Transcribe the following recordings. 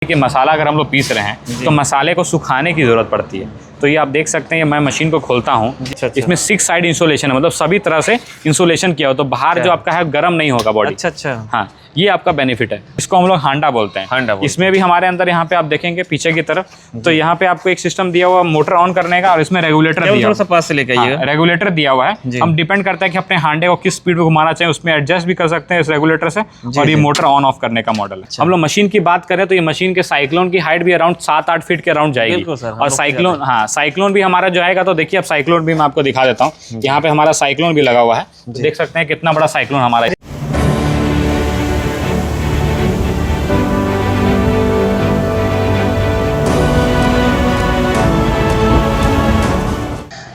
कि मसाला अगर हम लोग पीस रहे हैं तो मसाले को सुखाने की ज़रूरत पड़ती है। तो ये आप देख सकते हैं, मैं मशीन को खोलता हूँ। इसमें 6 साइड इंसुलेशन है, मतलब सभी तरह से इंसुलेशन किया हो, तो बाहर जो आपका है गर्म नहीं होगा बॉडी। अच्छा। हाँ, ये आपका बेनिफिट है। इसको हम लोग हांडा बोलते हैं। इसमें भी हमारे अंदर यहाँ पे आप देखेंगे पीछे की तरफ, तो यहाँ पे आपको एक सिस्टम दिया हुआ मोटर ऑन करने का, और इसमें रेगुलेटर दिया हुआ है। पास से लेके आइएगा। रेगुलेटर दिया हुआ है। हम डिपेंड करता है कि अपने हांडे को किस स्पीड में घुमाना चाहिए, उसमें एडजस्ट भी कर सकते हैं इस रेगुलेटर से। और ये मोटर ऑन ऑफ करने का मॉडल है। हम लोग मशीन की बात करें तो ये मशीन के साइक्लोन की हाइट भी अराउंड 7-8 फीट के अराउंड जाएगी। और साइक्लोन, हाँ, साइक्लोन भी हमारा जो आएगा, तो देखिए अब साइक्लोन भी मैं आपको दिखा देता हूँ। यहाँ पे हमारा साइक्लोन भी लगा हुआ है, देख सकते हैं कितना बड़ा साइक्लोन हमारा है।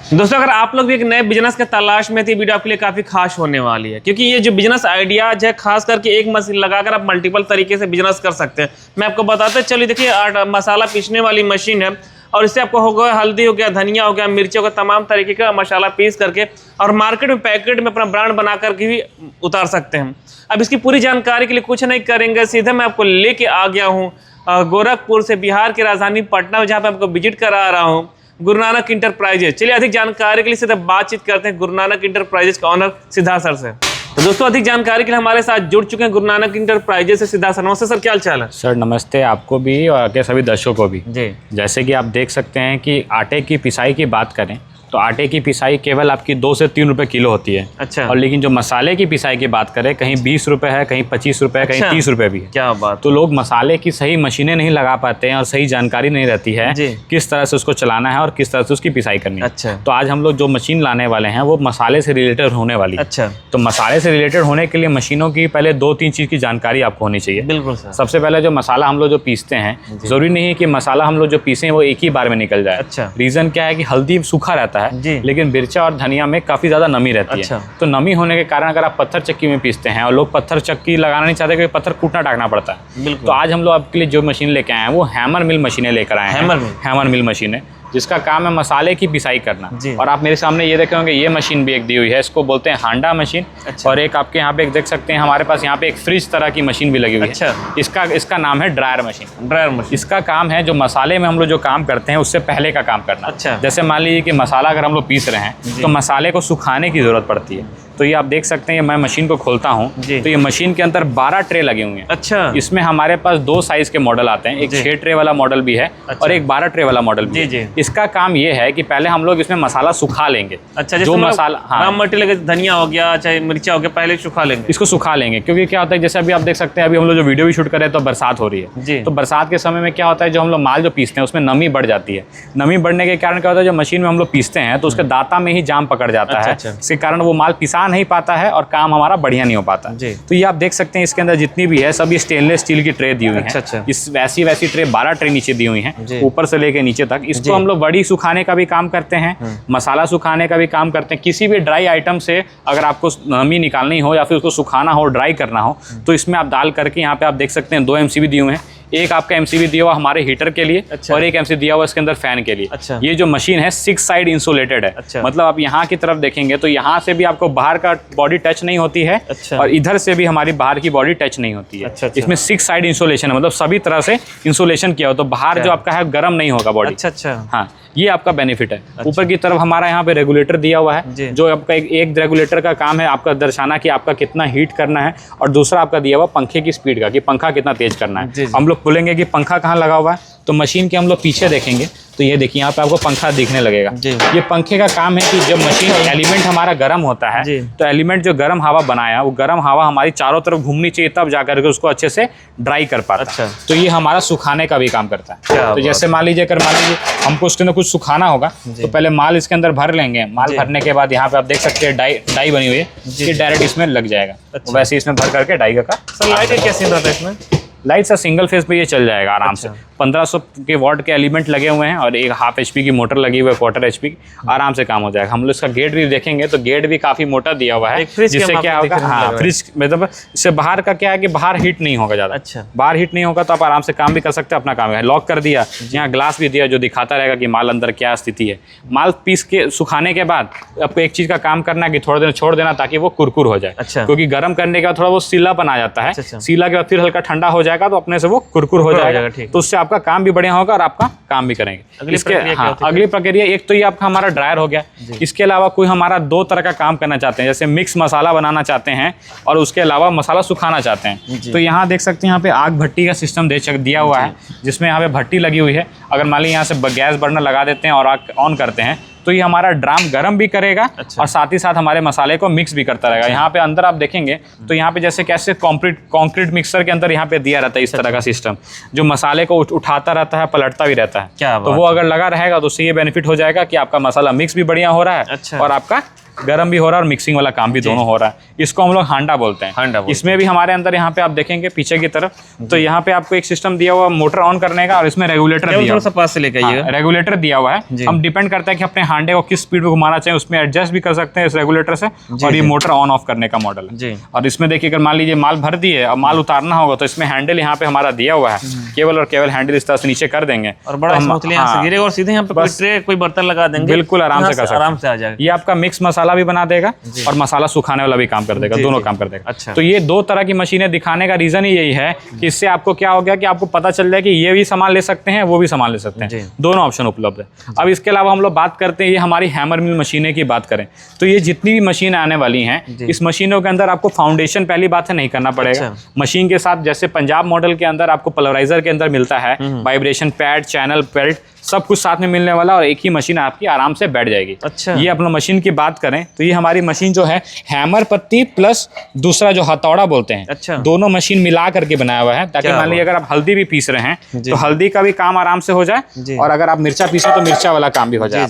दोस्तों, अगर आप लोग भी एक नए बिजनेस के तलाश में थे, वीडियो आपके लिए काफी खास होने वाली है, क्योंकि ये जो बिजनेस आइडियाज है, खास करके एक मशीन लगाकर आप मल्टीपल तरीके से बिजनेस कर सकते हैं। मैं आपको बताता चलिए, देखिए मसाला पीसने वाली मशीन है, और इससे आपको होगा हल्दी हो गया, धनिया हो गया, मिर्ची हो गया, तमाम तरीके का मसाला पीस करके और मार्केट में पैकेट में अपना ब्रांड बना करके भी उतार सकते हैं। अब इसकी पूरी जानकारी के लिए कुछ नहीं करेंगे, सीधे मैं आपको लेके आ गया हूँ गोरखपुर से, बिहार की राजधानी पटना, जहाँ पे आपको विजिट करा रहा हूँ गुरु नानक इंटरप्राइजेज। चलिए अधिक जानकारी के लिए सीधे बातचीत करते हैं गुरु नानक इंटरप्राइजेज के ऑनर सिद्धार्थ सर से। तो दोस्तों, अधिक जानकारी के लिए हमारे साथ जुड़ चुके हैं गुरु नानक इंटरप्राइजेज से सिद्धार्थ सर। नमस्ते सर, क्या हाल चाल है? सर नमस्ते, आपको भी और आपके सभी दर्शकों को भी जी। जैसे कि आप देख सकते हैं कि आटे की पिसाई की बात करें तो आटे की पिसाई केवल आपकी 2 से 3 रुपए किलो होती है। अच्छा। और लेकिन जो मसाले की पिसाई की बात करें, कहीं 20 रुपए है, कहीं 25 रुपए है, कहीं 30 रुपए भी है। क्या बात। तो लोग मसाले की सही मशीनें नहीं लगा पाते हैं और सही जानकारी नहीं रहती है किस तरह से उसको चलाना है और किस तरह से उसकी पिसाई करनी है। अच्छा। तो आज हम लोग जो मशीन लाने वाले हैं वो मसाले से रिलेटेड होने वाली है। अच्छा। तो मसाले से रिलेटेड होने के लिए मशीनों की पहले 2-3 चीज़ की जानकारी आपको होनी चाहिए। बिल्कुल सर। सबसे पहले जो मसाला हम लोग जो पीसते हैं, जरूरी नहीं है कि मसाला हम लोग जो पीसे वो एक ही बार में निकल जाए। अच्छा। रीजन क्या है कि हल्दी सूखा रहता है, लेकिन मिर्चा और धनिया में काफी ज्यादा नमी रहती है। तो नमी होने के कारण अगर आप पत्थर चक्की में पीसते हैं, और लोग पत्थर चक्की लगाना नहीं चाहते क्योंकि पत्थर कूटना टाकना पड़ता है। तो आज हम लोग आपके लिए जो मशीन लेके आए हैं वो हैमर मिल मशीनें लेकर आए हैं। हैमर मिल मशीनें जिसका काम है मसाले की पिसाई करना। और आप मेरे सामने ये देखे होंगे, ये मशीन भी एक दी हुई है, इसको बोलते हैं हांडा मशीन। अच्छा। और एक आपके यहाँ पे एक देख सकते हैं, हमारे पास यहाँ पे एक फ्रिज तरह की मशीन भी लगी हुई है। इसका नाम है ड्रायर मशीन। ड्रायर मशीन इसका काम है जो मसाले में हम लोग जो काम करते हैं उससे पहले का काम करना। अच्छा। जैसे मान लीजिए कि मसाला अगर हम लोग पीस रहे हैं तो मसाले को सुखाने की जरूरत पड़ती है। तो ये आप देख सकते हैं, मैं मशीन को खोलता हूँ तो ये मशीन के अंदर 12 ट्रे लगे हुए हैं। अच्छा। इसमें हमारे पास 2 साइज के मॉडल आते हैं, एक 6 ट्रे वाला मॉडल भी है। अच्छा। और एक 12 ट्रे वाला मॉडल भी है। इसका काम ये है कि पहले हम लोग इसमें मसाला सुखा लेंगे। अच्छा। जो मसाला रॉ मटेरियल धनिया हो गया चाहे मिर्चा हो गया, पहले सुखा लेंगे, इसको सुखा लेंगे। क्योंकि क्या होता है, जैसे अभी आप देख सकते हैं, अभी हम लोग जो वीडियो भी शूट कर रहे हैं तो बरसात हो रही है। तो बरसात के समय में क्या होता है, जो हम लोग माल जो पीसते हैं उसमें नमी बढ़ जाती है। नमी बढ़ने के कारण क्या होता है, जो मशीन में हम लोग पीसते हैं तो उसके दाता में ही जाम पकड़ जाता है। इसके कारण वो माल पिसा नहीं पाता है और काम हमारा बढ़िया नहीं हो पाता। तो ये आप देख सकते हैं, इसके अंदर जितनी भी है सभी स्टेनलेस स्टील की ट्रे दी हुई है। अच्छा। इस वैसी ट्रे 12 ट्रे नीचे दी हुई हैं, ऊपर से लेके नीचे तक। इसको हम लोग बड़ी सुखाने का भी काम करते हैं, मसाला सुखाने का भी काम करते हैं। किसी भी ड्राई आइटम से अगर आपको नमी निकालनी हो या फिर उसको सुखाना हो, ड्राई करना हो, तो इसमें आप डाल करके, यहाँ पे आप देख सकते हैं 2 MCB दिए हुए हैं। एक आपका MCB दिया हुआ हमारे हीटर के लिए। अच्छा। और एक MCB दिया हुआ इसके अंदर फैन के लिए। अच्छा। ये जो मशीन है 6 साइड इंसुलेटेड है। अच्छा। मतलब आप यहाँ की तरफ देखेंगे तो यहाँ से भी आपको बाहर का बॉडी टच नहीं होती है। अच्छा। और इधर से भी हमारी बाहर की बॉडी टच नहीं होती है। अच्छा। इसमें 6 साइड इंसुलेशन है, मतलब सभी तरह से इंसुलेशन किया हो, तो बाहर जो आपका है गर्म नहीं होगा बॉडी। अच्छा। हाँ, ये आपका बेनिफिट है। ऊपर की तरफ हमारा यहाँ पे रेगुलेटर दिया हुआ है, जो आपका एक रेगुलेटर का काम है आपका दर्शाना कि आपका कितना हीट करना है, और दूसरा आपका दिया हुआ पंखे की स्पीड का कि पंखा कितना तेज करना है। हम लोग बोलेंगे कि पंखा कहाँ लगा हुआ है, तो मशीन के हम लोग पीछे देखेंगे तो ये देखिए यहाँ पे आपको पंखा दिखने लगेगा। ये पंखे का काम है कि जब मशीन एलिमेंट हमारा गर्म होता है तो एलिमेंट जो गर्म हवा बनाया, वो गर्म हवा हमारी चारों तरफ घूमनी चाहिए, तब जाकर के उसको अच्छे से ड्राई कर पाता है। अच्छा। तो ये हमारा सुखाने का भी काम करता है। तो जैसे मान लीजिए हमको उसके अंदर कुछ सुखाना होगा तो पहले माल इसके अंदर भर लेंगे। माल भरने के बाद यहाँ पे आप देख सकते हैं डाई बनी हुई है, ये डायरेक्ट इसमें लग जाएगा। वैसे इसमें भर करके डाई का। लाइट क्या सीन रहता है इसमें? लाइट सा सिंगल फेज पे ये चल जाएगा आराम से। 1500 के वॉट के एलिमेंट लगे हुए हैं और एक हाफ HP की मोटर लगी हुई है, क्वार्टर HP की, आराम से काम हो जाएगा। हम लोग इसका गेट भी देखेंगे तो गेट भी काफ़ी मोटा दिया हुआ है, जिससे क्या होगा, हाँ फ्रिज मतलब इससे बाहर का क्या है कि बाहर हीट नहीं होगा ज़्यादा। अच्छा, बाहर हीट नहीं होगा तो आप आराम से काम भी कर सकते हैं, अपना काम है। लॉक कर दिया, यहाँ ग्लास भी दिया जो दिखाता रहेगा कि माल अंदर क्या स्थिति है। माल पीस के सुखाने के बाद आपको एक चीज़ का काम करना है कि थोड़ी देर छोड़ देना ताकि वो कुरकुर हो जाए। अच्छा, क्योंकि गर्म करने के बाद थोड़ा वो सीलापन आ जाता है। अच्छा। सीला के बाद फिर हल्का ठंडा हो जाएगा तो अपने से वो कुरकुर हो जाएगा, तो उससे आपका काम भी बढ़िया होगा और आपका काम भी करेंगे। इसके अगली प्रक्रिया, एक तो ये आपका हमारा ड्रायर हो गया। इसके अलावा कोई हमारा 2 तरह का काम करना चाहते हैं, जैसे मिक्स मसाला बनाना चाहते हैं और उसके अलावा मसाला सुखाना चाहते हैं, तो यहाँ देख सकते हैं यहाँ पे आग भट्टी का सिस्टम दिया हुआ है, जिसमें यहाँ पे भट्टी लगी हुई है। अगर मान लीजिए यहाँ से गैस बर्नर लगा देते हैं और आग ऑन करते हैं तो ये हमारा ड्राम गर्म भी करेगा। अच्छा। और साथ ही साथ हमारे मसाले को मिक्स भी करता रहेगा। यहाँ पे अंदर आप देखेंगे तो यहाँ पे जैसे कैसे कंक्रीट मिक्सर के अंदर यहाँ पे दिया रहता है इस तरह का सिस्टम, जो मसाले को उठाता रहता है, पलटता भी रहता है। क्या तो वो अगर लगा रहेगा तो उससे ये बेनिफिट हो जाएगा कि आपका मसाला मिक्स भी बढ़िया हो रहा है। अच्छा। और आपका गरम भी हो रहा है और मिक्सिंग वाला काम भी दोनों हो रहा है। इसको हम लोग हांडा बोलते हैं। इसमें भी हमारे अंदर यहाँ पे आप देखेंगे पीछे की तरफ तो यहाँ पे आपको एक सिस्टम दिया हुआ मोटर ऑन करने का और इसमें रेगुलेटर दिया हुआ है। रेगुलेटर दिया हुआ है। हम डिपेंड करता है कि अपने हांडे को किस स्पीड में घुमाना चाहिए, उसमें एडजस्ट भी कर सकते हैं इस रेगुलेटर से। और ये मोटर ऑन ऑफ करने का मॉडल है। और इसमें देखिए अगर मान लीजिए माल भर दिए और माल उतारना होगा तो इसमें हैंडल यहाँ पे हमारा दिया हुआ है, केवल और केवल हैंडल इस तरह से नीचे कर देंगे और बड़ा स्मूथली यहाँ से गिरेगा और सीधे यहाँ पे कोई बर्तन लगा देंगे, बिल्कुल आराम से कर सकते हैं, आराम से आ जाएगा। ये आपका मिक्स मसाला भी बना देगा और मसाला सुखाने वाला भी काम कर देगा, दोनों काम कर देगा। अच्छा। तो ये 2 तरह की मशीनें दिखाने का रीजन ही यही है कि इससे आपको क्या हो गया कि आपको पता चल जाए कि ये भी सामान ले सकते हैं, वो भी सामान ले सकते हैं, दोनों ऑप्शन उपलब्ध है। अब इसके अलावा हम लोग बात करते हैं ये हमारी हैमर मिल मशीनें की बात करें तो ये जितनी भी मशीन आने वाली हैं, इस मशीनों के अंदर आपको फाउंडेशन पहली बात है नहीं करना पड़ेगा। मशीन के साथ जैसे पंजाब मॉडल के अंदर आपको पल्वराइजर के अंदर मिलता है, वाइब्रेशन पैड, चैनल बेल्ट, सब कुछ साथ में मिलने वाला और एक ही मशीन आपकी आराम से बैठ जाएगी। अच्छा। ये अपना मशीन की बात करें तो ये हमारी मशीन जो है हैमर पत्ती प्लस दूसरा जो हथौड़ा बोलते हैं। अच्छा। दोनों मशीन मिला करके बनाया हुआ है ताकि मान लीजिए अगर आप हल्दी भी पीस रहे हैं तो हल्दी का भी काम आराम से हो जाए और अगर आप मिर्चा पीसे तो मिर्चा वाला काम भी हो जाए।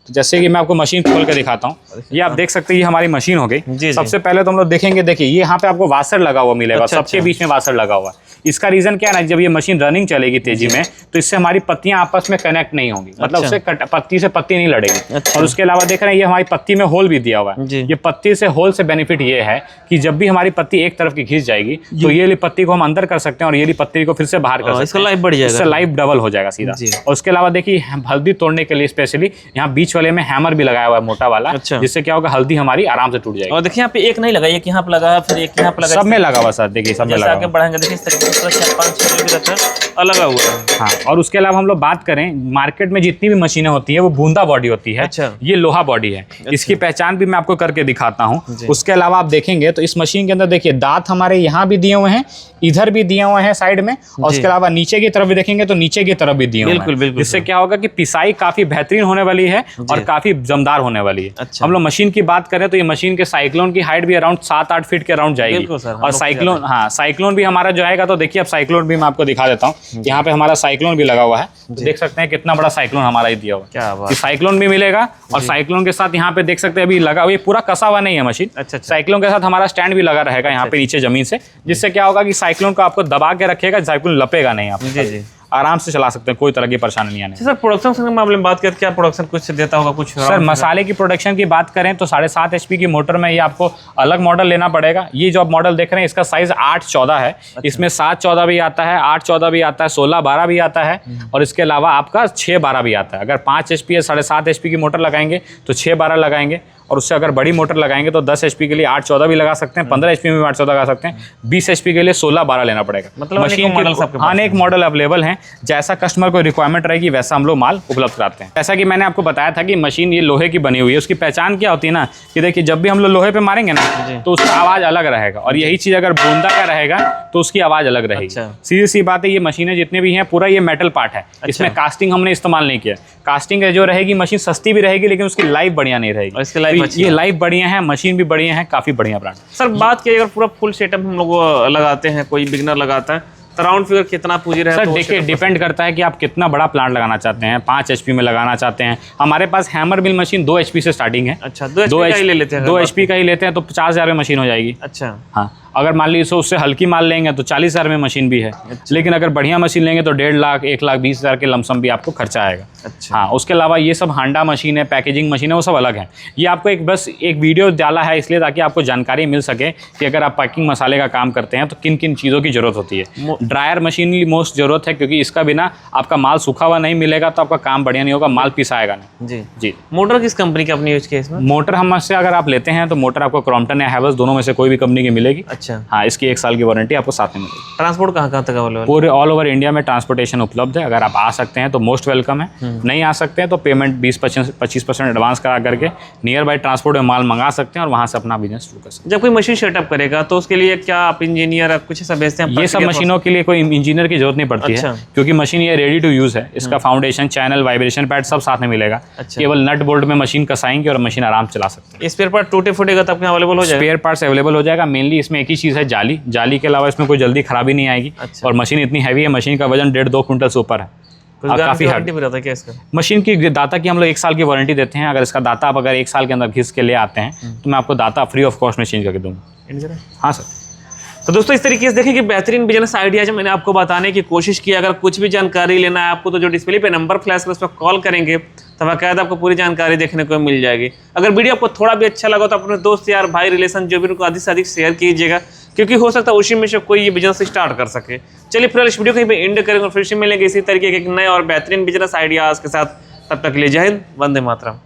तो जैसे कि मैं आपको मशीन खोल के दिखाता हूँ, ये आप देख सकते हैं ये हमारी मशीन हो गई। सबसे पहले तो हम लोग देखेंगे, देखिए ये यहाँ पे आपको वाशर लगा हुआ मिलेगा। अच्छा, सबके बीच में वाशर लगा हुआ है। इसका रीजन क्या है ना, जब ये मशीन रनिंग चलेगी तेजी में तो इससे हमारी पत्तियां आपस में कनेक्ट नहीं होंगी, मतलब उससे पत्ती से पत्ती नहीं लड़ेगी। अच्छा। और उसके अलावा देख रहे हैं ये हमारी पत्ती में होल भी दिया हुआ है। ये पत्ती से होल से बेनिफिट ये है कि जब भी हमारी पत्ती एक तरफ की खींच जाएगी तो ये वाली पत्ती को हम अंदर कर सकते हैं और ये वाली पत्ती को फिर से बाहर कर सकते हैं, इससे लाइफ डबल हो जाएगा सीधा। और उसके अलावा देखिए हल्दी तोड़ने के लिए स्पेशली यहाँ बीच वाले में हैमर भी लगाया हुआ है, मोटा वाला। अच्छा। जिससे क्या होगा, हल्दी हमारी आराम से टूट जाएगी। और देखिए यहाँ पे एक नहीं लगा, एक यहाँ पे लगा, फिर एक यहाँ पे लगा, सब में लगा हुआ सर। देखिए सब में लगा, आगे बढ़ाएंगे देखिए इस तरीके से 5-6 भी रहता है, लगा हुआ है। हाँ। और उसके अलावा हम लोग बात करें मार्केट में जितनी भी मशीनें होती है वो बूंदा बॉडी होती है। अच्छा। ये लोहा बॉडी है। इसकी पहचान भी मैं आपको करके दिखाता हूँ। उसके अलावा आप देखेंगे तो इस मशीन के अंदर देखिए दांत हमारे यहाँ भी दिए हुए हैं, इधर भी दिए हुए हैं साइड में, और उसके अलावा नीचे की तरफ भी देखेंगे तो नीचे की तरफ भी दिए हुए हैं। जिससे क्या होगा कि पिसाई काफी बेहतरीन होने वाली है और काफी जमदार होने वाली है। अच्छा। हम लोग मशीन की बात करें तो ये मशीन के साइक्लोन की हाइट भी अराउंड 7-8 फीट के अराउंड जाएगी। और साइक्लोन, हाँ साइक्लोन भी हमारा जो आएगा तो देखिए अब साइक्लोन भी मैं आपको दिखा देता हूँ। यहाँ पे हमारा साइक्लोन भी लगा हुआ है, तो देख सकते हैं कितना बड़ा साइक्लोन हमारा ही दिया हुआ है। साइक्लोन भी मिलेगा और साइक्लोन के साथ यहाँ पे देख सकते हैं अभी लगा हुआ, ये पूरा कसा हुआ नहीं है मशीन। अच्छा। साइक्लोन के साथ हमारा स्टैंड भी लगा रहेगा यहाँ पे नीचे जमीन से, जिससे क्या होगा कि साइक्लोन को आपको दबा के रखेगा, साइक्लोन लपेगा नहीं, आप आराम से चला सकते हैं, कोई तरह की परेशानी नहीं आने। सर प्रोडक्शन के मामले में बात करें, क्या प्रोडक्शन कुछ देता होगा कुछ? सर मसाले की प्रोडक्शन की बात करें तो 7.5 HP की मोटर में ये आपको अलग मॉडल लेना पड़ेगा। ये जो आप मॉडल देख रहे हैं इसका साइज 8-14 है। अच्छा। इसमें 7-14 भी आता है, 8-14 भी आता है, 16-12 भी आता है और इसके अलावा आपका 6-12 भी आता है। अगर 5 HP या 7.5 HP की मोटर लगाएंगे तो 6-12 लगाएंगे, और उससे अगर बड़ी मोटर लगाएंगे तो 10 HP के लिए 8-14 भी लगा सकते हैं, 15 HP में भी 8-14 लगा सकते हैं, 20 HP के लिए 16-12 लेना पड़ेगा। मतलब मशीन अनेक मॉडल अवेलेबल हैं, जैसा कस्टमर को रिक्वायरमेंट रहेगी वैसा हम लोग माल उपलब्ध कराते हैं। जैसा कि मैंने आपको बताया था कि मशीन ये लोहे की बनी हुई है, उसकी पहचान क्या होती है ना कि देखिए जब भी हम लोग लोहे पे मारेंगे ना तो उसका आवाज़ अलग रहेगा, और यही चीज़ अगर बूंदा का रहेगा तो उसकी आवाज़ अलग रहेगी। सीधी सी बात है, ये मशीनें जितने भी हैं पूरा ये मेटल पार्ट है। इसमें कास्टिंग हमने इस्तेमाल नहीं किया। कास्टिंग जो रहेगी मशीन सस्ती भी रहेगी लेकिन उसकी लाइफ बढ़िया नहीं रहेगी। ये लाइफ बढ़िया है, मशीन भी बढ़िया है, काफी बढ़िया ब्रांड। सर बात की अगर पूरा फुल सेटअप हम लोग लगाते हैं, कोई बिगनर लगाता है तो राउंड फिगर कितना पूंजी रहता है? सर देखिए डिपेंड करता है कि आप कितना बड़ा प्लांट लगाना चाहते हैं। 5 HP में लगाना चाहते हैं, हमारे पास हैमर मिल मशीन 2 HP से स्टार्टिंग है। अच्छा, 2 HP का ही ले लेते हैं। 2 HP का ही लेते हैं तो 50,000 में मशीन हो जाएगी। अच्छा हाँ। अगर मान लीजिए उससे हल्की माल लेंगे तो 40,000 में मशीन भी है। लेकिन अगर बढ़िया मशीन लेंगे तो 1.5 लाख 1,20,000 के लमसम भी आपको खर्चा आएगा। अच्छा। हाँ, उसके अलावा ये सब हांडा मशीन है, पैकेजिंग मशीन है, वो सब अलग है। ये आपको बस एक वीडियो डाला है इसलिए ताकि आपको जानकारी मिल सके कि अगर आप पैकिंग मसाले का काम करते हैं तो किन किन चीज़ों की ज़रूरत होती है। ड्रायर मशीन की मोस्ट ज़रूरत है, क्योंकि इसका बिना आपका माल सूखा हुआ नहीं मिलेगा तो आपका काम बढ़िया नहीं होगा, माल पिसाएगा नहीं। जी जी। मोटर किस कंपनी का अपने यूज किया इसमें? मोटर हमसे अगर आप लेते हैं तो मोटर आपको क्रॉम्पटन या हैवेल्स दोनों में से कोई भी कंपनी की मिलेगी। अच्छा। हाँ, इसकी 1 साल की वारंटी आपको साथ में मिलेगी। ट्रांसपोर्ट कहाँ कहाँ तक अवेलेबल? पूरे ऑल ओवर इंडिया में ट्रांसपोर्टेशन उपलब्ध है। अगर आप आ सकते हैं तो मोस्ट वेलकम है, नहीं आ सकते हैं तो पेमेंट 20-25% एडवांस करा करके नियर बाई ट्रांसपोर्ट में माल मंगा सकते हैं और वहाँ से अपना बिजनेस शुरू कर सकते हैं। जब कोई मशीन सेटअप करेगा तो उसके लिए क्या आप इंजीनियर कुछ ऐसा भेजते हैं? ये सब मशीनों के लिए कोई इंजीनियर की जरूरत नहीं पड़ती है, क्योंकि मशीन ये रेडी टू यूज़ है। इसका फाउंडेशन, चैनल, वाइब्रेशन पैड सब साथ में मिलेगा। केवल नट बोल्ट में मशीन कसाएंगे और मशीन आराम चला सकते हैं। स्पेयर पार्ट टूटे फूटेगा तब अवेलेबल हो जाएगा? स्पेयर पार्ट्स अवेलेबल हो जाएगा। मेनली इसमें एक ही चीज़ है, जाली के अलावा इसमें कोई जल्दी खराबी नहीं आएगी। और मशीन इतनी हैवी है, मशीन का वजन 1.5-2 क्विंटल से ऊपर है। काफ़ी हार्ड रहता है क्या इसका? मशीन की दाता की हम लोग 1 साल की वारंटी देते हैं। अगर इसका दाता आप अगर 1 साल के अंदर घिस के ले आते हैं तो मैं आपको दाता फ्री ऑफ कॉस्ट में चेंज करके दूँगा। हाँ सर। तो दोस्तों, इस तरीके से देखिए कि बेहतरीन बिजनेस आइडियाज मैंने आपको बताने की कोशिश की। अगर कुछ भी जानकारी लेना है आपको तो जो डिस्प्ले पे नंबर फ्लैश कर उस पर कॉल करेंगे तो बाकायदा आपको पूरी जानकारी देखने को मिल जाएगी। अगर वीडियो आपको थोड़ा भी अच्छा लगा तो अपने दोस्त यार भाई रिलेशन जो भी उनको अधिक से अधिक शेयर कीजिएगा, क्योंकि हो सकता है उसी में से कोई ये बिजनेस स्टार्ट कर सके। चलिए फिर इस वीडियो कहीं पे एंड करेंगे और फिर से मिलेंगे इसी तरीके के नए और बेहतरीन बिजनेस आइडियाज के साथ। तब तक के लिए जय हिंद, वंदे मातरम।